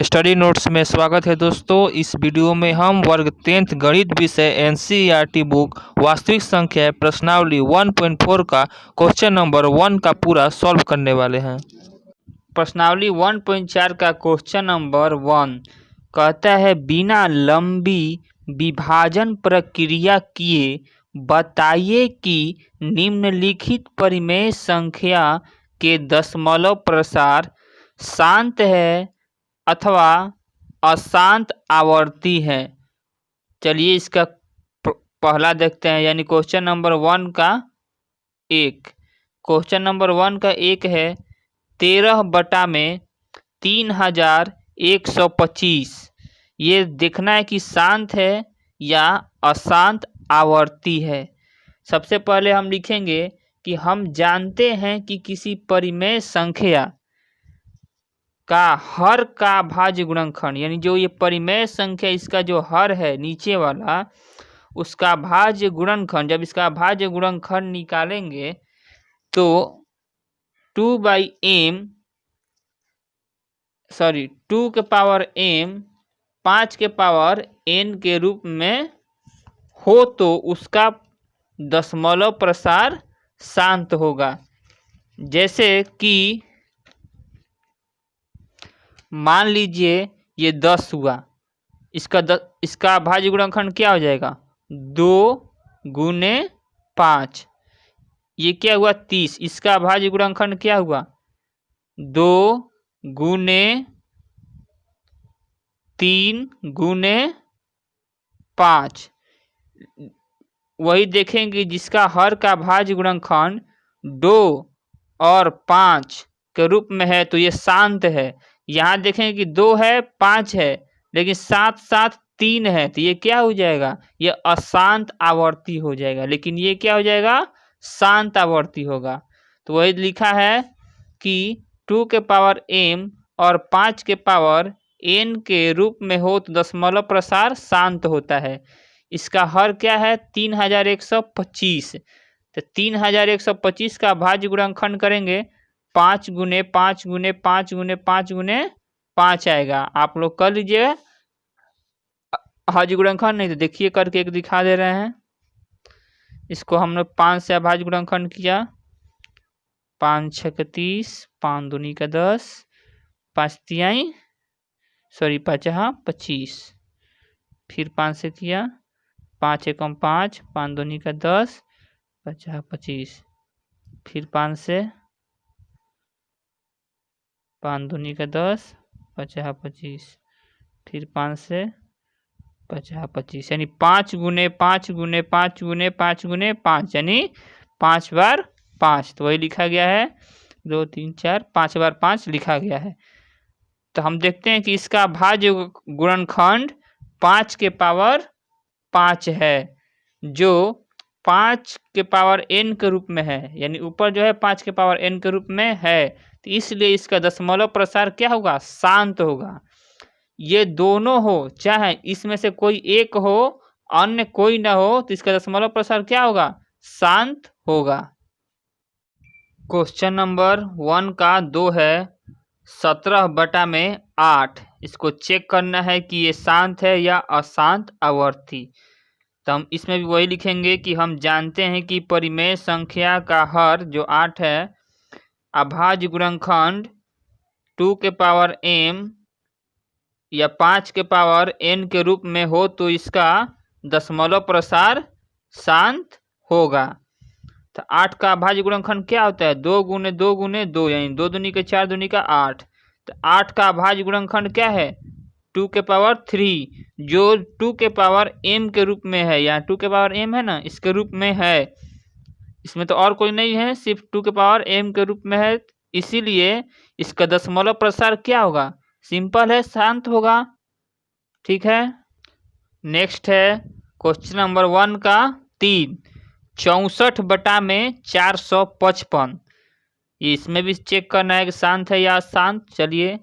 Study notes में स्वागत है दोस्तों। इस वीडियो में हम वर्ग 10th गणित विषय एनसीईआरटी बुक वास्तविक संख्या प्रश्नावली 1.4 का क्वेश्चन नंबर 1 का पूरा सॉल्व करने वाले हैं। प्रश्नावली 1.4 का क्वेश्चन नंबर 1 कहता है बिना लंबी विभाजन प्रक्रिया किए बताइए कि निम्नलिखित परिमेय संख्या के दशमलव प्रसार शांत है अथवा अशांत आवर्ती है। चलिए इसका पहला देखते हैं, यानी क्वेश्चन नंबर 1 का 1। क्वेश्चन नंबर 1 का 1 है 13 बटा में 3125। ये देखना है कि शांत है या अशांत आवर्ती है। सबसे पहले हम लिखेंगे कि हम जानते हैं कि किसी परिमेय संख्या का हर का भाज्य गुणनखंड, यानी जो ये परिमेय संख्या इसका जो हर है नीचे वाला, उसका भाज्य गुणनखंड, जब इसका भाज्य गुणनखंड निकालेंगे तो 2 के पावर m 5 के पावर n के रूप में हो तो उसका दशमलव प्रसार शांत होगा। जैसे कि मान लीजिए ये 10 हुआ, इसका भाज्य गुणनखंड क्या हो जाएगा 2 गुने 5। ये क्या हुआ 30। इसका भाज्य गुणनखंड क्या हुआ 2 गुने 3 गुने 5। वही देखेंगे जिसका हर का भाज्य गुणनखंड 2 और 5 के रूप में है तो ये शांत है। यहाँ देखेंगे कि 2 है 5 है लेकिन साथ साथ 3 है तो ये क्या हो जाएगा, ये अशांत आवर्ती हो जाएगा। लेकिन ये क्या हो जाएगा, शांत आवर्ती होगा। तो वही लिखा है कि 2 के पावर m और 5 के पावर n के रूप में हो तो दशमलव प्रसार शांत होता है। इसका हर क्या है 3125। तो 3125 का भाज्य गुणनखंड करेंगे 5 गुने 5 गुने 5 गुने 5 गुने 5 आएगा। आप लोग कर लीजिएगा भाज्य गुणनखंड, नहीं तो देखिए करके एक दिखा दे रहे हैं। इसको हमने 5 से भाज्य गुणनखंड किया, 5 6 का 30, 5 दूनी का 10, 5 तिहाई 25। फिर 5 से किया, 5 एकम 5, 5 दूनी का 10, 25। फिर 5 से 5 दूनी का 10, 25। फिर 5 से 25, यानी 5 गुने 5 गुने 5 गुने 5 गुने 5, यानी 5 बार 5। तो वही लिखा गया है 2 3 4 5 बार 5 लिखा गया है। तो हम देखते हैं कि इसका भाज्य गुणनखंड 5 के पावर 5 है, जो 5 के पावर n के रूप में है, यानी ऊपर जो है 5 के पावर n के रूप में है। तो इसलिए इसका दशमलव प्रसार क्या होगा, शांत होगा। ये दोनों हो, चाहे इसमें से कोई एक हो अन्य कोई ना हो, तो इसका दशमलव प्रसार क्या होगा, शांत होगा। क्वेश्चन नंबर 1 का 2 है 17 बटा में 8। इसको चेक करना है कि ये शांत है या अशांत आवर्ती। तो हम इसमें भी वही लिखेंगे कि हम जानते हैं कि परिमेय संख्या का हर जो 8 है अभाज्य गुणनखंड 2 के पावर m या 5 के पावर n के रूप में हो तो इसका दशमलव प्रसार शांत होगा। तो 8 का अभाज्य गुणनखंड क्या होता है 2 गुने 2 गुने 2, यानी 2 दूनी का 4 दूनी का 8। तो 8 का अभाज्य गुणनखंड क्या है 2 के पावर 3, जो 2 के पावर m के रूप में है। यहाँ 2 के पावर m है ना, इसके रूप में है, इसमें तो और कोई नहीं है, सिर्फ 2 के पावर m के रूप में है। इसीलिए इसका दशमलव प्रसार क्या होगा, सिंपल है, शांत होगा। ठीक है, नेक्स्ट है क्वेश्चन नंबर 1 का 3 64 बटा में 455। इसमें भी चेक करना है कि शांत है या अशांत। चलिए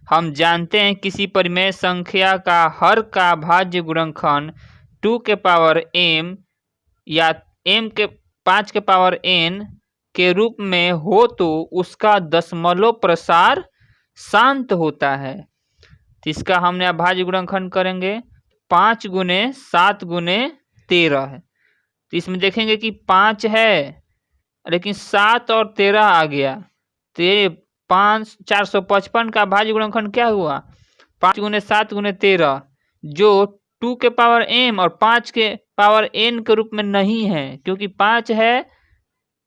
हम जानते हैं किसी परिमेय संख्या का हर का भाज्य गुणनखंड 2 के पावर m या m के 5 के पावर n के रूप में हो तो उसका दशमलव प्रसार शांत होता है। तो इसका हमने अभाज्य गुणनखंड करेंगे 5 गुने 7 गुने 13 है। तो इसमें देखेंगे कि 5 है लेकिन 7 और 13 आ गया, तो ये 455 का अभाज्य गुणनखंड क्या हुआ 5 गुने 7 गुने 13, जो 2 के पावर m और 5 के पावर n के रूप में नहीं है, क्योंकि 5 है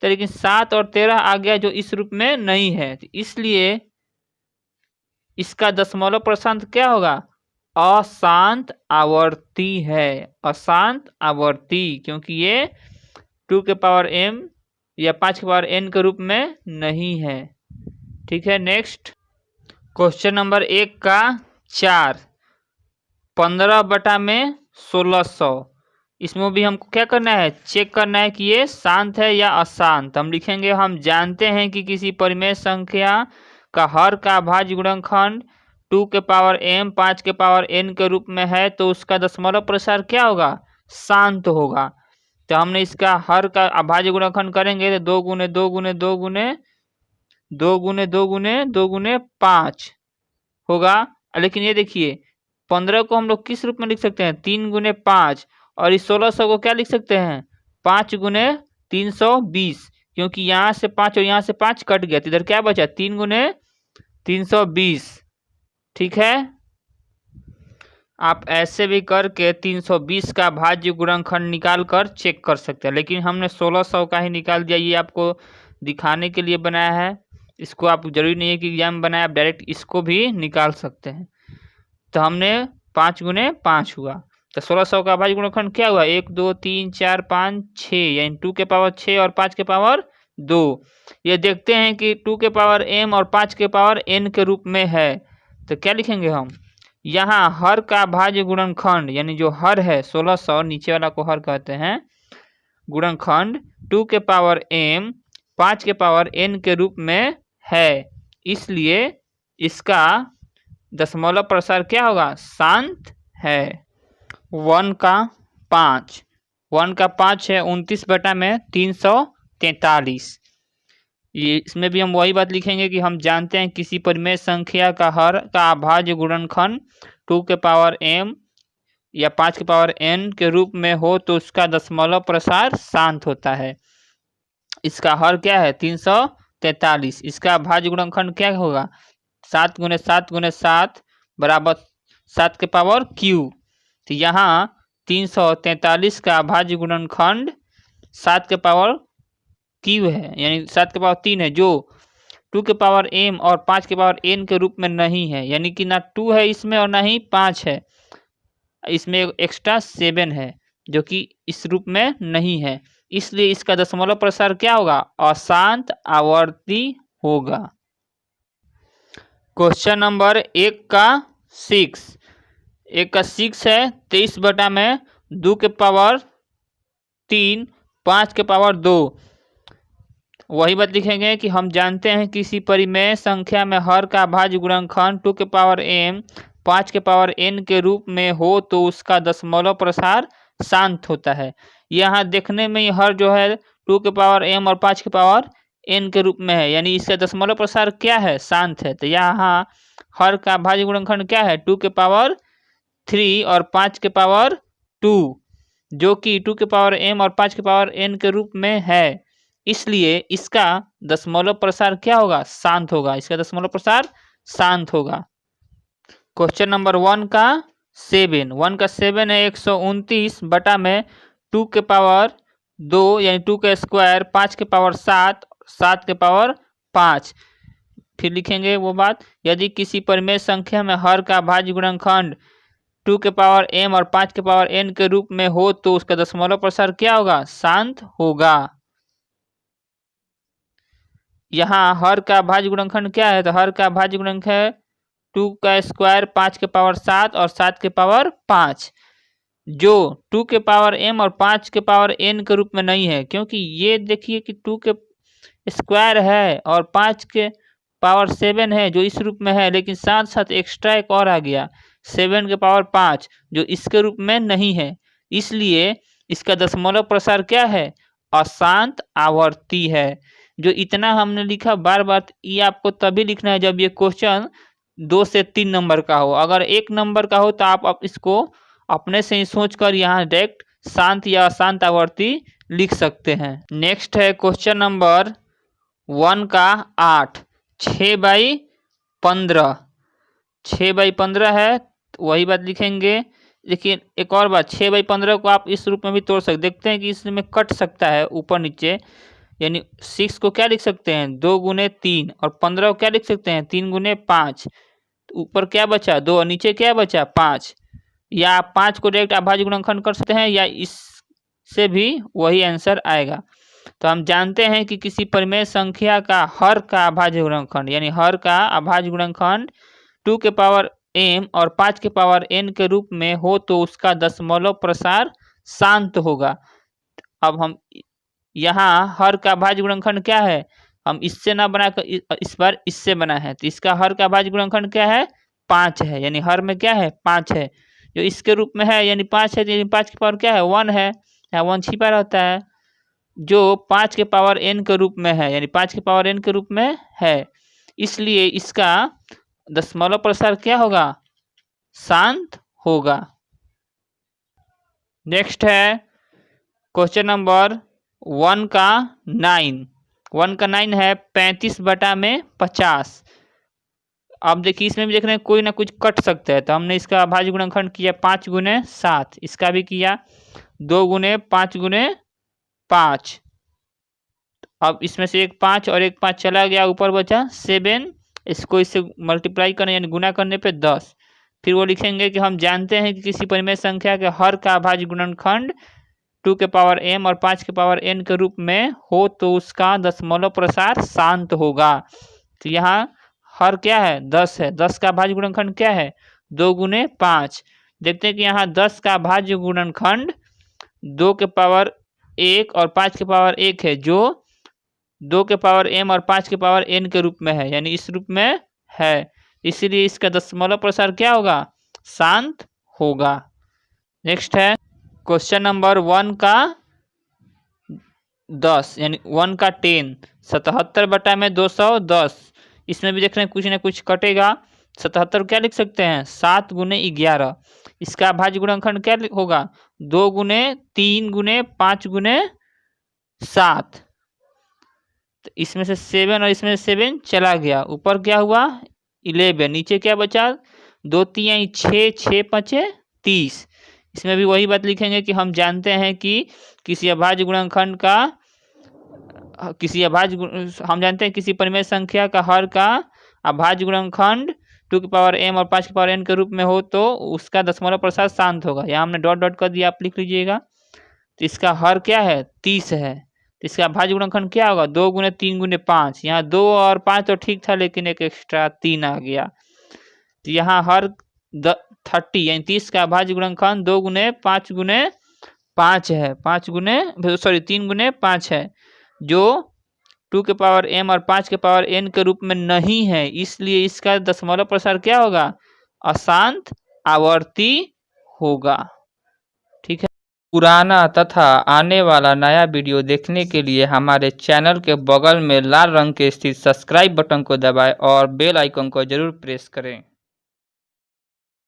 तो लेकिन 7 और 13 आ गया जो इस रूप में नहीं है, तो इसलिए इसका दशमलव प्रशांत क्या होगा अशांत आवर्ती है, अशांत आवर्ती, क्योंकि ये 2 के पावर m या 5 के पावर n के रूप में नहीं है। ठीक है, नेक्स्ट क्वेश्चन नंबर 1 का 4, 15 बटा में 1600। इसमें भी हमको क्या करना है, चेक करना है कि ये शांत है या अशांत। हम लिखेंगे हम जानते हैं कि किसी परिमेय संख्या का हर का अभाज्य गुणनखंड 2 के पावर m 5 के पावर n के रूप में है, तो उसका दशमलव प्रसार क्या होगा शांत होगा। तो हमने इसका हर का अभाज्य गुणनखंड करेंगे तो 2 गुने 2 गुने 2 गुने 2 गुने 2 गुने 2 गुने 5 होगा। लेकिन ये देखिए 15 को हम लोग किस रूप में लिख सकते हैं 3 गुने 5, और इस 1600 को क्या लिख सकते हैं 5 गुने 320, क्योंकि यहाँ से 5 और यहाँ से 5 कट गया, तो इधर क्या बचा 3 गुने 320। ठीक है, आप ऐसे भी करके 320 का भाज्य गुणनखंड निकाल कर चेक कर सकते हैं, लेकिन हमने 1600 का ही निकाल दिया। ये आपको दिखाने के लिए बनाया है, इसको आप जरूरी नहीं है कि एग्जाम में बनाए, आप डायरेक्ट इसको भी निकाल सकते हैं। तो हमने 5 गुने 5 हुआ, तो 1600 का भाज्य गुणनखंड क्या हुआ 1 2 3 4 5 6, यानी 2 के पावर 6 और 5 के पावर 2। ये देखते हैं कि 2 के पावर m और 5 के पावर n के रूप में है, तो क्या लिखेंगे हम यहाँ हर का भाज्य गुणनखंड, यानी जो हर है 1600 नीचे वाला को हर कहते हैं, गुणनखंड 2 के पावर m 5 के पावर n के रूप में है, इसलिए इसका दशमलव प्रसार क्या होगा शांत है। 1 का 5, 1 का 5 है 29 बटा में 343। ये इसमें भी हम वही बात लिखेंगे कि हम जानते हैं किसी परिमेय संख्या का हर का अभाज्य गुणनखंड 2 के पावर m या 5 के पावर n के रूप में हो तो उसका दशमलव प्रसार शांत होता है। इसका हर क्या है 343, इसका अभाज्य गुणनखंड क्या होगा 7 गुने 7 गुने 7 बराबर 7 के पावर q। तो यहाँ 343 का अभाज्य गुणनखंड 7 के पावर q है, यानी 7 के पावर 3 है, जो 2 के पावर m और 5 के पावर n के रूप में नहीं है, यानी कि ना 2 है इसमें और ना ही 5 है, इसमें एक्स्ट्रा 7 है जो कि इस रूप में नहीं है, इसलिए इसका दशमलव प्रसार क्या होगा अशांत आवर्ती होगा। क्वेश्चन नंबर 1 का 6, 1 का 6 है 23 बटा में 2 के पावर 3 5 के पावर 2। वही बात लिखेंगे कि हम जानते हैं किसी परिमेय संख्या में हर का अभाज्य गुणनखंड 2 के पावर m 5 के पावर n के रूप में हो तो उसका दशमलव प्रसार शांत होता है। यहाँ देखने में हर जो है 2 के पावर m और 5 के पावर n के रूप में है, यानी इसका दशमलव प्रसार क्या है शांत है। तो यहाँ हर का अभाज्य गुणनखंड क्या है 2 के पावर 3 और 5 के पावर 2, जो कि 2 के पावर m और 5 के पावर n के रूप में है, इसलिए इसका दशमलव प्रसार क्या होगा शांत होगा, इसका दशमलव प्रसार शांत होगा। क्वेश्चन नंबर 1 का 7, 1 का 7 है 129 बटा में 2 के पावर 2 यानी 2 का स्क्वायर 5 के पावर 7 7 के पावर 5। फिर लिखेंगे वो बात, यदि किसी परिमेय संख्या में हर का अभाज्य गुणनखंड 2 के पावर m और 5 के पावर n के रूप में हो तो उसका दशमलव प्रसार क्या होगा शांत होगा। यहाँ हर का अभाज्य गुणनखंड क्या है, तो हर का अभाज्य गुणनखंड है 2 का स्क्वायर 5 के पावर 7 और 7 के पावर 5, जो 2 के पावर m और 5 के पावर n के रूप में नहीं है, क्योंकि ये देखिए कि 2 के स्क्वायर है और 5 के पावर 7 है जो इस रूप में है, लेकिन साथ साथ एक्स्ट्रा एक और आ गया 7 के पावर 5 जो इसके रूप में नहीं है, इसलिए इसका दशमलव प्रसार क्या है अशांत आवर्ती है। जो इतना हमने लिखा बार बार, ये आपको तभी लिखना है जब ये क्वेश्चन 2 से 3 नंबर का हो। अगर 1 नंबर का हो तो आप इसको अपने से ही सोचकर यहाँ डायरेक्ट शांत या अशांत आवर्ती लिख सकते हैं। नेक्स्ट है क्वेश्चन नंबर 1 का 8, 6/15, 6/15 है तो वही बात लिखेंगे। देखिए एक और बात, 6/15 को आप इस रूप में भी तोड़ सकते, देखते हैं कि इसमें कट सकता है ऊपर नीचे, यानी 6 को क्या लिख सकते हैं 2 गुने 3, और 15 को क्या लिख सकते हैं 3 गुने 5। तो ऊपर क्या बचा 2 और नीचे क्या बचा 5। या आप 5 को डायरेक्ट अभाज्य गुणनखंड कर सकते हैं या इससे भी वही आंसर आएगा। तो हम जानते हैं कि किसी परिमेय संख्या का हर का अभाज्य गुणनखंड, यानी हर का अभाज्य गुणनखंड 2 के पावर m और 5 के पावर n के रूप में हो तो उसका दशमलव प्रसार शांत होगा। अब हम यहाँ हर का अभाज्य गुणनखंड क्या है, हम इससे ना बनाकर इस बार इससे बना है, तो इसका हर का अभाज्य गुणनखंड क्या है 5 है, यानी हर में क्या है 5 है, जो इसके रूप में है यानी 5 है, यानी 5 की पावर क्या है 1 है, यहाँ 1 छिपा रहता है, जो 5 के पावर n के रूप में है, यानी 5 के पावर n के रूप में है, इसलिए इसका दशमलव प्रसार क्या होगा शांत होगा। नेक्स्ट है क्वेश्चन नंबर 1 का 9, 1 का 9 है 35/50। अब देखिए इसमें भी देख रहे हैं कोई ना कुछ कट सकता है, तो हमने इसका अभाज्य गुणनखंड किया 5 गुने 7, इसका भी किया 2 गुने 5 गुने 5। अब इसमें से एक 5 और एक 5 चला गया, ऊपर बचा 7, इसको इससे मल्टीप्लाई करने यानी गुना करने पे 10। फिर वो लिखेंगे कि हम जानते हैं कि किसी परिमेय संख्या के हर का अभाज्य गुणनखंड 2 के पावर m और 5 के पावर n के रूप में हो तो उसका दशमलव प्रसार शांत होगा। तो यहाँ हर क्या है 10 है, 10 का अभाज्य गुणनखंड क्या है 2 गुने 5। देखते हैं कि यहाँ 10 का अभाज्य गुणनखंड 2 के पावर 1 और 5 के पावर 1 है, जो 2 के पावर m और 5 के पावर n के रूप में है, यानी इस रूप में है, इसीलिए इसका दशमलव प्रसार क्या होगा शांत होगा। नेक्स्ट है क्वेश्चन नंबर 1 का 10, यानी 1 का 10, 77/210। इसमें भी देख रहे हैं कुछ ना कुछ कटेगा, 77 क्या लिख सकते हैं 7 गुने 11। इसका अभाज्य गुणनखंड क्या होगा 2 गुने 3 गुने 5 गुने 7। तो इसमें से 7 और इसमें से 7 चला गया, ऊपर क्या हुआ 11, नीचे क्या बचा 2 3 6, 6 5 30। इसमें भी वही बात लिखेंगे कि हम जानते हैं कि किसी अभाज्य गुणनखंड का हम जानते हैं किसी परिमेय संख्या का हर का अभाज्य गुणनखंड 2 की पावर m और 5 की पावर n के रूप में हो तो उसका दशमलव प्रसार शांत होगा। यहाँ हमने डॉट डॉट कर दिया, आप लिख लीजिएगा। तो इसका हर क्या है 30 है, तो इसका अभाज्य गुणनखंड क्या होगा 2 गुने 3 गुने 5। यहाँ 2 और 5 तो ठीक था, लेकिन एक एक्स्ट्रा 3 आ गया, तो यहाँ हर 30 यानी 30 का अभाज्य गुणनखंड 2 गुने 5 गुने 5 है, 3 गुने 5 है, जो 2 के पावर m और 5 के पावर n के रूप में नहीं है, इसलिए इसका दशमलव प्रसार क्या होगा अशांत आवर्ती होगा। ठीक है। पुराना तथा आने वाला नया वीडियो देखने के लिए हमारे चैनल के बगल में लाल रंग के स्थित सब्सक्राइब बटन को दबाएं और बेल आइकन को जरूर प्रेस करें।